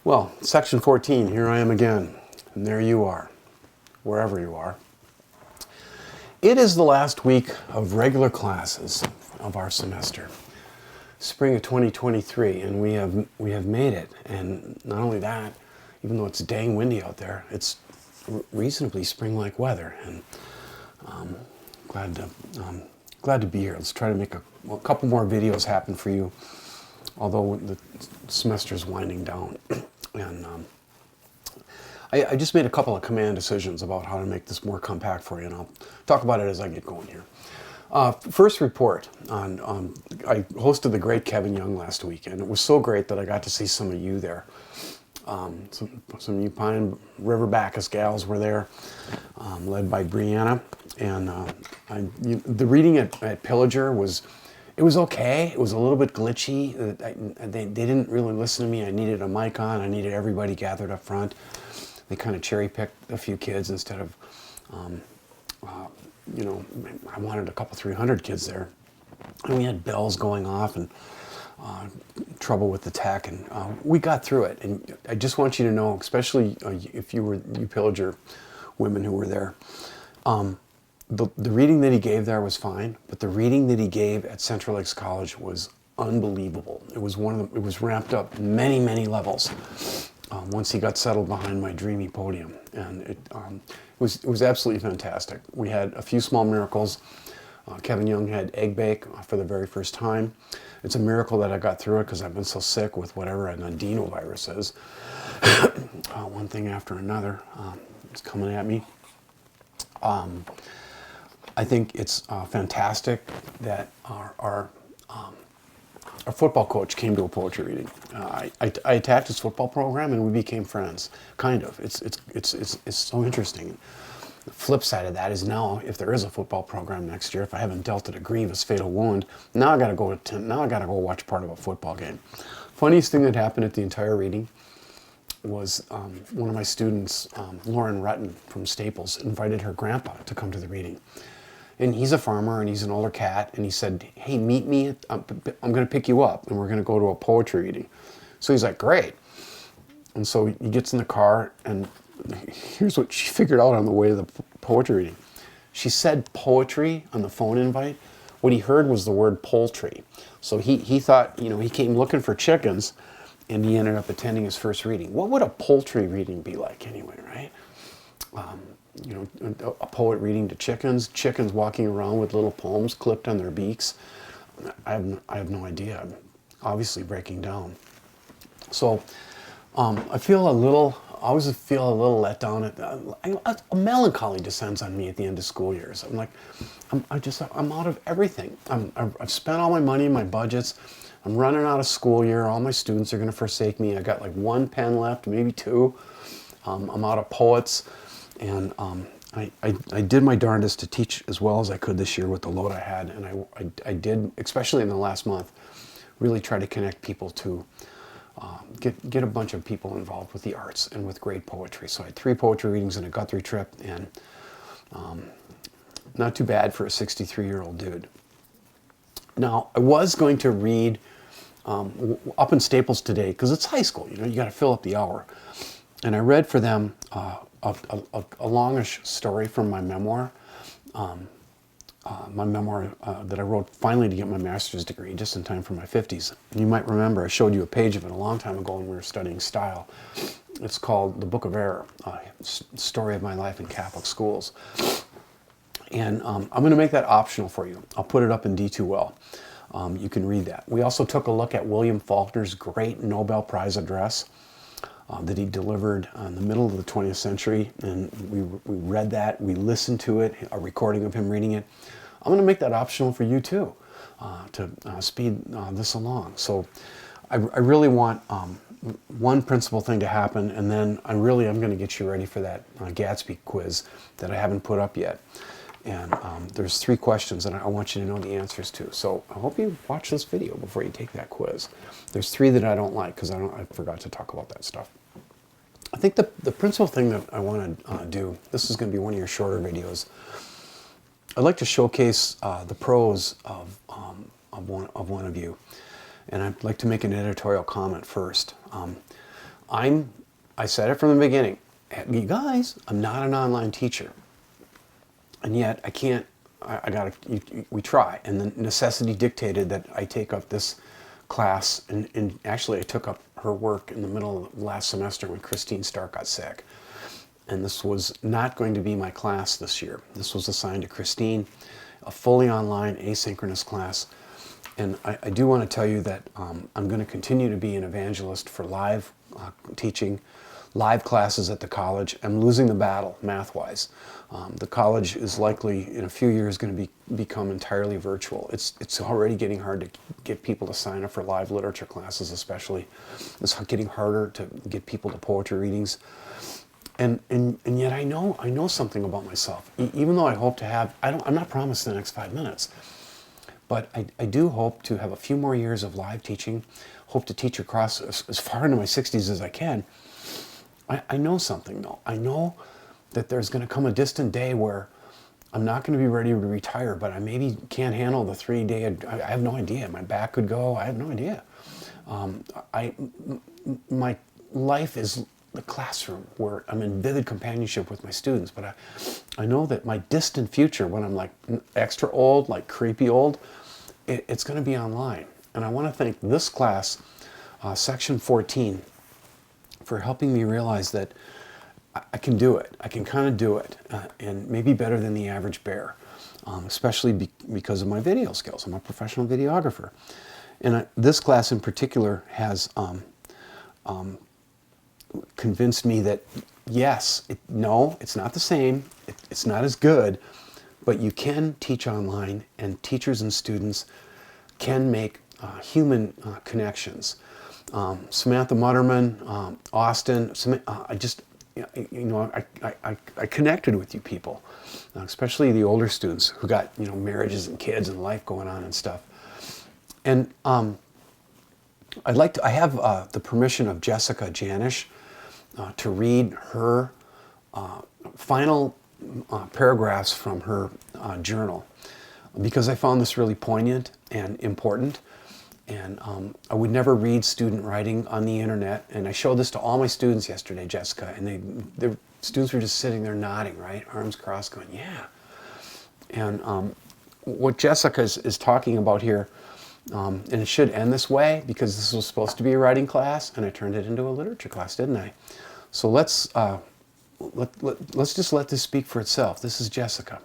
Well, section 14, here I am again, and there you are, wherever you are. It is the last week of regular classes of our semester, spring of 2023, and we have made it. And not only that, even though it's dang windy out there, it's reasonably spring-like weather, and glad to be here. Let's try to make a couple more videos happen for you, although the semester's winding down. And I just made a couple of command decisions about how to make this more compact for you, and I'll talk about it as I get going here. First report on, I hosted the great Kevin Young last week, and it was so great that I got to see some of you there. Some you Pine River Bacchus gals were there, led by Brianna, and the reading at Pillager was okay. It was a little bit glitchy. They didn't really listen to me. I needed a mic on. I needed everybody gathered up front. They kind of cherry-picked a few kids instead of, I wanted a couple 300 kids there. And we had bells going off and trouble with the tech, and we got through it. And I just want you to know, especially if you Pillager women who were there, the reading that he gave there was fine, but the reading that he gave at Central Lakes College was unbelievable. It was it was ramped up many, many levels once he got settled behind my dreamy podium, and it was absolutely fantastic. We had a few small miracles. Kevin Young had egg bake for the very first time. It's a miracle that I got through it because I've been so sick with whatever an adenovirus is. One thing after another is coming at me. I think it's fantastic that our football coach came to a poetry reading. I attacked his football program and we became friends, kind of. It's so interesting. The flip side of that is now, if there is a football program next year, if I haven't dealt it a grievous fatal wound, now I got to go watch part of a football game. Funniest thing that happened at the entire reading was one of my students, Lauren Rutten from Staples, invited her grandpa to come to the reading. And he's a farmer and he's an older cat, and he said, "Hey, meet me, I'm going to pick you up and we're going to go to a poetry reading." So he's like, "Great." And so he gets in the car, and here's what she figured out on the way to the poetry reading. She said poetry on the phone invite. What he heard was the word poultry. So he thought, he came looking for chickens, and he ended up attending his first reading. What would a poultry reading be like anyway, right? A poet reading to chickens walking around with little poems clipped on their beaks. I have no idea. I'm obviously breaking down. So I always feel a little let down. A melancholy descends on me at the end of school years. I'm like, I'm out of everything. I've spent all my money, my budgets. I'm running out of school year. All my students are going to forsake me. I got like one pen left, maybe two. I'm out of poets. And I did my darndest to teach as well as I could this year with the load I had. And I did, especially in the last month, really try to connect people to get a bunch of people involved with the arts and with great poetry. So I had 3 poetry readings and a Guthrie trip, and not too bad for a 63-year-old dude. Now, I was going to read up in Staples today, because it's high school, you got to fill up the hour. And I read for them a longish story from my memoir. That I wrote finally to get my master's degree, just in time for my 50s. You might remember I showed you a page of it a long time ago when we were studying style. It's called The Book of Error, Story of My Life in Catholic Schools. And I'm going to make that optional for you. I'll put it up in D2L. You can read that. We also took a look at William Faulkner's great Nobel Prize address that he delivered in the middle of the 20th century, and we read that, we listened to it, a recording of him reading it. I'm going to make that optional for you too, to speed this along. So I really want one principal thing to happen, and then I'm going to get you ready for that Gatsby quiz that I haven't put up yet. And there's 3 questions that I want you to know the answers to. So I hope you watch this video before you take that quiz. There's 3 that I don't like because I forgot to talk about that stuff. I think the principal thing that I want to do, this is going to be one of your shorter videos. I'd like to showcase the prose of one of you, and I'd like to make an editorial comment first. I said it from the beginning. You guys, I'm not an online teacher. And yet I can't, we try. And the necessity dictated that I take up this class. And actually I took up her work in the middle of last semester when Christine Stark got sick. And this was not going to be my class this year. This was assigned to Christine, a fully online asynchronous class. And I do want to tell you that I'm going to continue to be an evangelist for live teaching, live classes at the college. I'm losing the battle math-wise. The college is likely in a few years going to become entirely virtual. It's already getting hard to get people to sign up for live literature classes, especially. It's getting harder to get people to poetry readings. And yet I know something about myself. Even though I hope to have, I'm not promised the next 5 minutes. But I do hope to have a few more years of live teaching, hope to teach across as far into my 60s as I can. I know something though. I know that there's going to come a distant day where I'm not going to be ready to retire, but I maybe can't handle the 3-day, I have no idea. My back could go, I have no idea. My life is the classroom where I'm in vivid companionship with my students, but I know that my distant future, when I'm like extra old, like creepy old, it's going to be online. And I want to thank this class, Section 14, for helping me realize that I can do it. I can kind of do it, and maybe better than the average bear, especially because of my video skills. I'm a professional videographer. And this class in particular has convinced me that, yes, no, it's not the same, it's not as good, but you can teach online, and teachers and students can make human connections. Samantha Mutterman, Austin, I connected with you people, especially the older students who got marriages and kids and life going on and stuff. And I have the permission of Jessica Janish to read her final paragraphs from her journal, because I found this really poignant and important. And I would never read student writing on the internet. And I showed this to all my students yesterday, Jessica, and the students were just sitting there nodding, right? Arms crossed, going, yeah. And what Jessica is talking about here, and it should end this way because this was supposed to be a writing class, and I turned it into a literature class, didn't I? So let's just let this speak for itself. This is Jessica.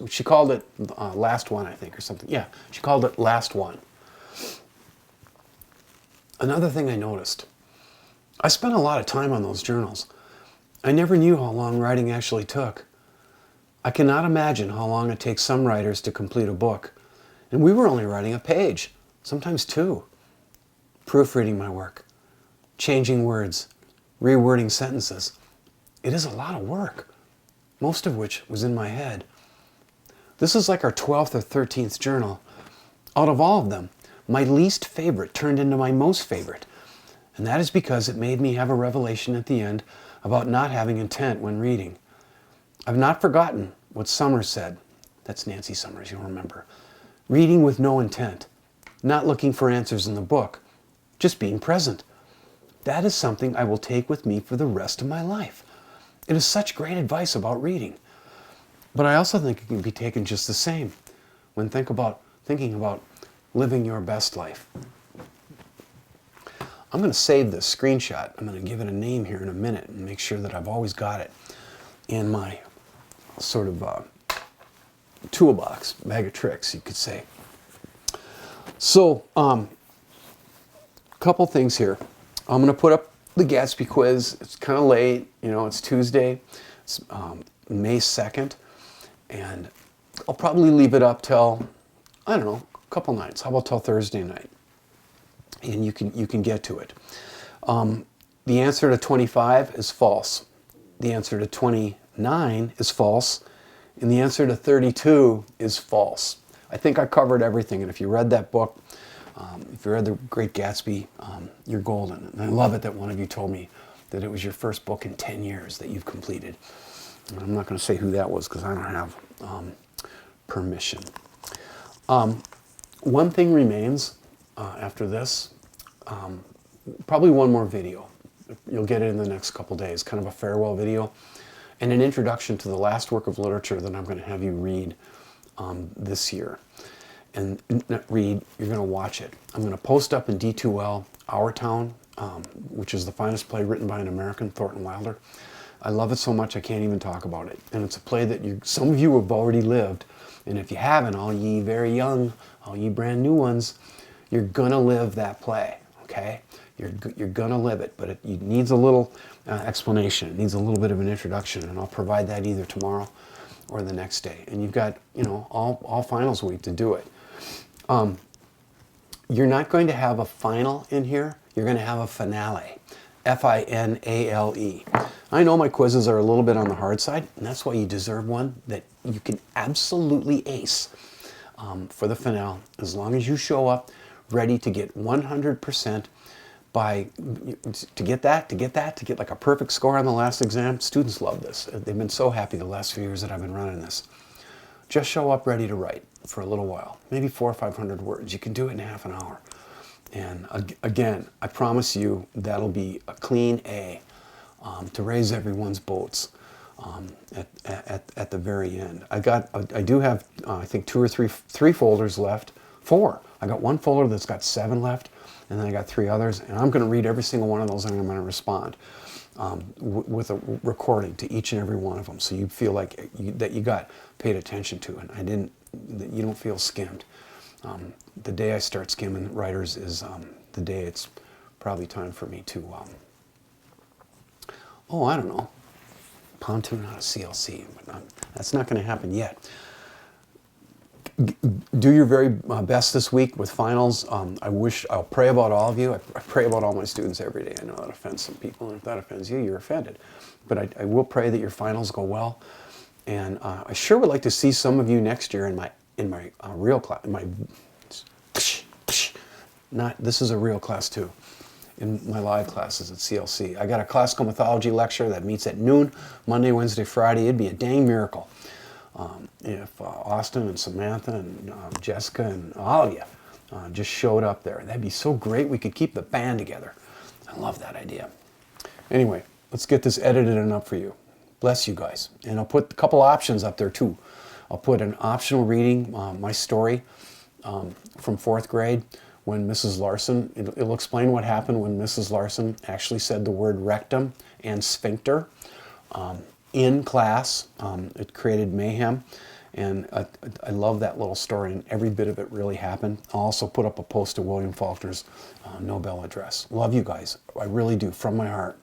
She called it Last One, I think, or something. Yeah, she called it Last One. Another thing I noticed, I spent a lot of time on those journals. I never knew how long writing actually took. I cannot imagine how long it takes some writers to complete a book. And we were only writing a page, sometimes 2. Proofreading my work, changing words, rewording sentences. It is a lot of work, most of which was in my head. This is like our 12th or 13th journal. Out of all of them, my least favorite turned into my most favorite. And that is because it made me have a revelation at the end about not having intent when reading. I've not forgotten what Summers said. That's Nancy Summers, you'll remember. Reading with no intent, not looking for answers in the book, just being present. That is something I will take with me for the rest of my life. It is such great advice about reading. But I also think it can be taken just the same when thinking about living your best life. I'm going to save this screenshot. I'm going to give it a name here in a minute and make sure that I've always got it in my sort of toolbox, bag of tricks, you could say. So, couple things here. I'm going to put up the Gatsby quiz. It's kind of late, it's Tuesday. It's May 2nd, and I'll probably leave it up till, I don't know, a couple nights. How about till Thursday night? And you can get to it. The answer to 25 is false. The answer to 29 is false. And the answer to 32 is false. I think I covered everything. And if you read that book, if you read The Great Gatsby, you're golden. And I love it that one of you told me that it was your first book in 10 years that you've completed. And I'm not going to say who that was because I don't have permission. One thing remains after this. probably one more video. You'll get it in the next couple days, kind of a farewell video and an introduction to the last work of literature that I'm going to have you read this year. And not read, you're going to watch it. I'm going to post up in D2L, Our Town, which is the finest play written by an American, Thornton Wilder. I love it so much I can't even talk about it. And it's a play that some of you have already lived. And if you haven't, all ye very young, all ye brand new ones, you're going to live that play, okay? You're going to live it, but it needs a little explanation. It needs a little bit of an introduction, and I'll provide that either tomorrow or the next day. And you've got, all finals week to do it. You're not going to have a final in here. You're going to have a finale. Finale. I know my quizzes are a little bit on the hard side, and that's why you deserve one that you can absolutely ace for the finale, as long as you show up ready to get 100% to get like a perfect score on the last exam. Students love this. They've been so happy the last few years that I've been running this. Just show up ready to write for a little while, maybe 400 or 500 words. You can do it in half an hour. And again, I promise you that'll be a clean A to raise everyone's boats at the very end. I do have I think three folders left. 4. I got one folder that's got 7 left, and then I got 3 others, and I'm going to read every single one of those, and I'm going to respond with a recording to each and every one of them, so you feel like that you got paid attention to, and that you don't feel skimmed. The day I start skimming writers is the day it's probably time for me to, I don't know, pontoon out of CLC. But that's not going to happen yet. Do your very best this week with finals. I'll pray about all of you. I pray about all my students every day. I know that offends some people, and if that offends you, you're offended. But I will pray that your finals go well. And I sure would like to see some of you next year in my real class. This is a real class too. In my live classes at CLC. I got a classical mythology lecture that meets at noon, Monday, Wednesday, Friday. It'd be a dang miracle if Austin and Samantha and Jessica and all of you just showed up there. That'd be so great. We could keep the band together. I love that idea. Anyway, let's get this edited and up for you. Bless you guys. And I'll put a couple options up there too. I'll put an optional reading, my story from 4th grade when Mrs. Larson, it'll explain what happened when Mrs. Larson actually said the word rectum and sphincter in class. It created mayhem, and I love that little story, and every bit of it really happened. I'll also put up a post to William Faulkner's Nobel address. Love you guys. I really do, from my heart.